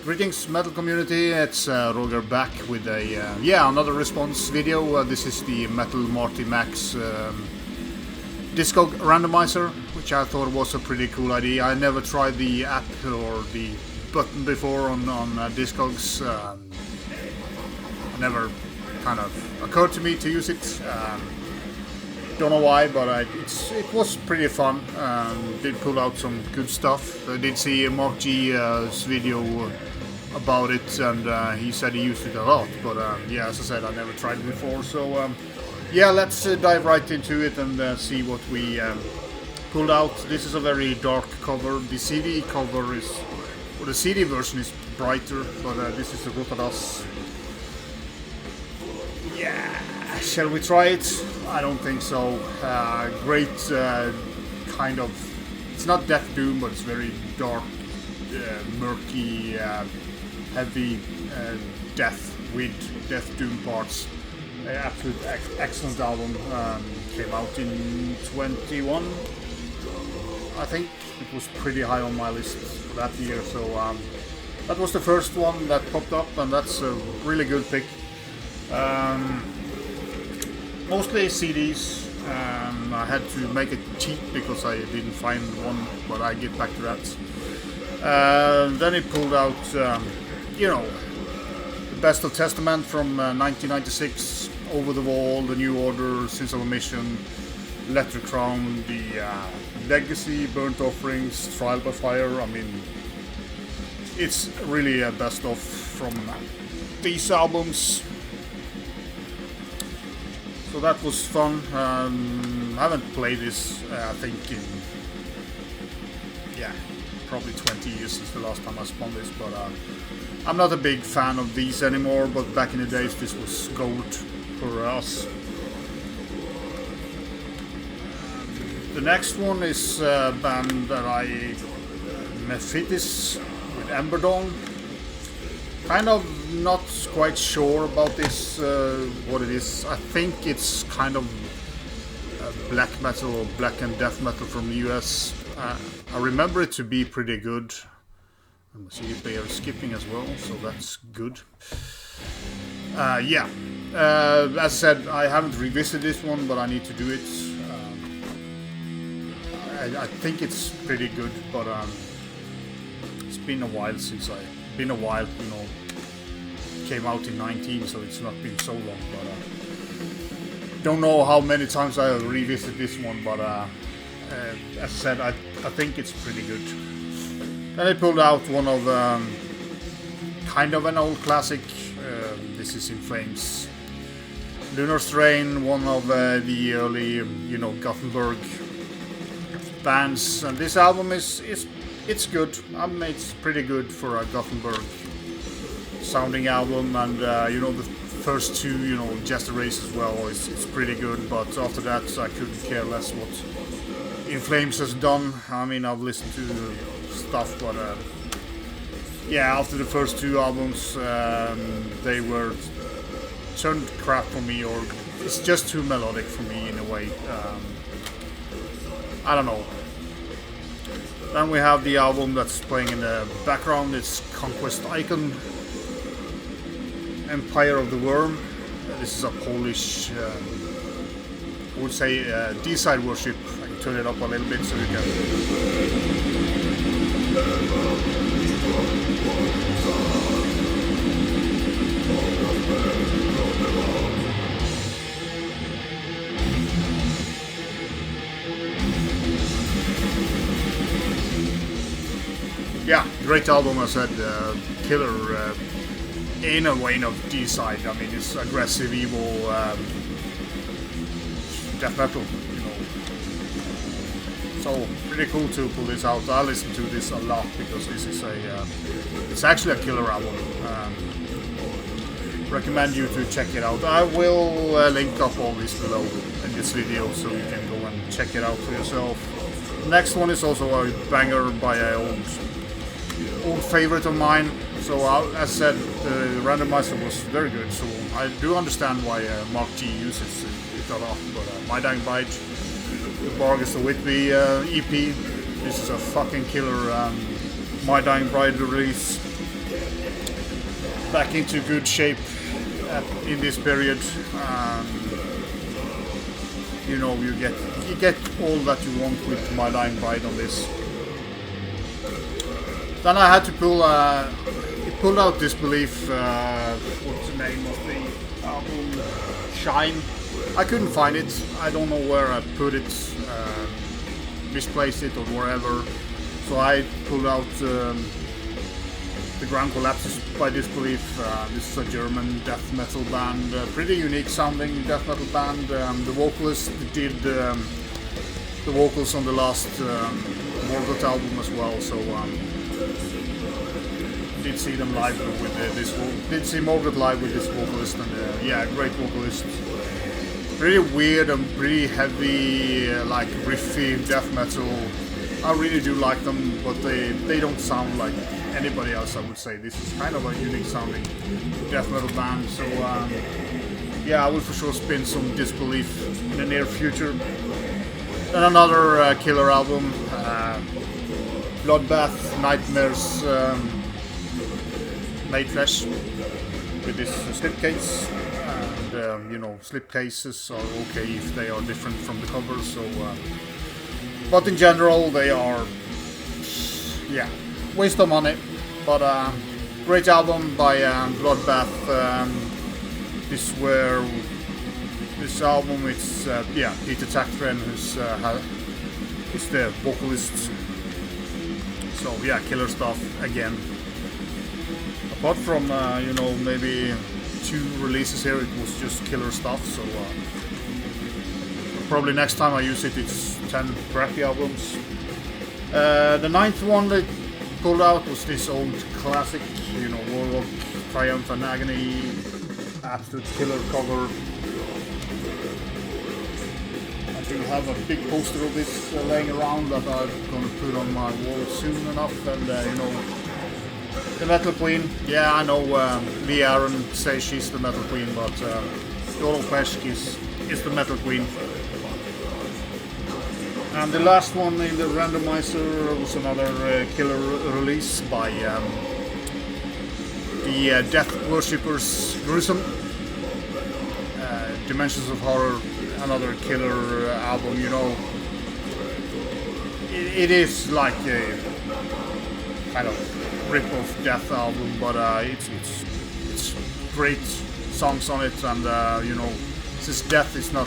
Greetings metal community, it's Roger back with a another response video. This is the Metal Marty Max Discogs Randomizer, which I thought was a pretty cool idea. I never tried the app or the button before on Discogs. Never kind of occurred to me to use it. Don't know why, but it was pretty fun. Did pull out some good stuff. I did see Mark G's video about it, and he said he used it a lot. But yeah, as I said, I never tried it before. So yeah, let's dive right into it and see what we pulled out. This is a very dark cover. The CD cover is, or the CD version is brighter, but this is the Rothadas. Yeah, shall we try it? I don't think so. Great kind of, it's not Death Doom, but it's very dark, murky, heavy death with Death Doom parts. Absolute excellent album. Came out in 21, I think. It was pretty high on my list for that year, so that was the first one that popped up, and that's a really good pick. Mostly CDs. I had to make it cheap because I didn't find one, but I get back to that. Then it pulled out, you know, the Best of Testament from 1996, Over the Wall, The New Order, Sins of Omission, Letter Crown, the Legacy, Burnt Offerings, Trial by Fire. I mean, it's really a best of from these albums. So that was fun. I haven't played this, I think, in probably 20 years since the last time I spun this, but I'm not a big fan of these anymore, but back in the days this was gold for us. The next one is a band that Mefitis with Emberdawn. Kind of not quite sure about this, what it is. I think it's kind of black metal or black and death metal from the US. I remember it to be pretty good. Let's see if they are skipping as well, so that's good. Yeah, as I said, I haven't revisited this one, but I need to do it. I think it's pretty good, but it's been a while since you know, came out in 19, so it's not been so long, but don't know how many times I have revisited this one, but as I said, I think it's pretty good. Then I pulled out one of kind of an old classic. This is In Flames, Lunar Strain, one of the early, you know, Gothenburg bands, and this album it's good. I mean, it's pretty good for a Gothenburg sounding album, and you know, the first two, you know, Jester Race as well, it's pretty good, but after that I couldn't care less what In Flames has done. I mean, I've listened to stuff, but yeah, after the first two albums they were turned crap for me, or it's just too melodic for me in a way. I don't know. Then we have the album that's playing in the background. It's Conquest Icon, Empire of the Worm. This is a Polish, I would say, D-side worship. I can turn it up a little bit so you can. Yeah, great album, I said. Killer in a way of D-side. I mean, it's aggressive, evil death metal, you know. So pretty cool to pull this out. I listen to this a lot because this is it's actually a killer album. Recommend you to check it out. I will link up all this below in this video, so you can go and check it out for yourself. The next one is also a banger by an old favorite of mine. So as I said, the randomizer was very good, so I do understand why Mark G uses it a lot. But My Dying Bride, the Barghest Whitby EP, this is a fucking killer My Dying Bride release. back into good shape in this period. You know, you get all that you want with My Dying Bride on this. Then I had to pull out Disbelief. What's the name of the album? Shine. I couldn't find it. I don't know where I put it. Misplaced it or wherever. So I pulled out The Ground Collapses by Disbelief. This is a German death metal band, pretty unique sounding death metal band. The vocalist did the vocals on the last Warlock album as well. So did see them live with did see Morgoth live with this vocalist, and yeah, great vocalist. Pretty weird and pretty heavy, like riffy death metal. I really do like them, but they don't sound like anybody else, I would say. This is kind of a unique sounding death metal band, so yeah, I will for sure spin some Disbelief in the near future. And another killer album, Bloodbath, Nightmares Made Fresh, with this slipcase. And you know, slipcases are okay if they are different from the cover, so but in general they are, yeah, waste of money, but great album by Bloodbath. This album, it's yeah, Peter Tachtren who's the vocalist. So yeah, killer stuff again. Apart from you know, maybe 2 releases here, it was just killer stuff. So probably next time I use it, it's 10 crappy albums. The 9th one they pulled out was this old classic, you know, Warlock, Triumph and Agony, absolute killer cover. I do have a big poster of this laying around that I'm gonna put on my wall soon enough, and you know, the Metal Queen. Yeah, I know Lee Aaron says she's the Metal Queen, but Yolo Pesk is the Metal Queen. And the last one in the randomizer was another killer release by the Death Worshippers, Gruesome. Dimensions of Horror, another killer album. You know, it is like a kind of rip-off death album, but it's great songs on it, and you know, since Death is no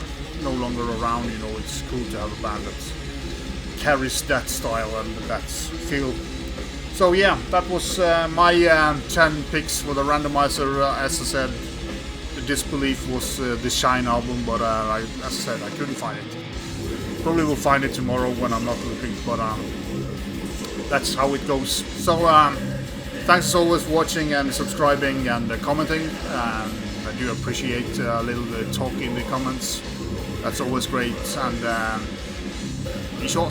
longer around, you know, it's cool to have a band that carries that style and that feel. So yeah, that was my 10 picks for the randomizer. As I said, the Disbelief was the Shine album, but as I said, I couldn't find it. Probably will find it tomorrow when I'm not looking, but that's how it goes. So thanks as always for watching and subscribing and commenting. I do appreciate a little talk in the comments. That's always great, and be sure.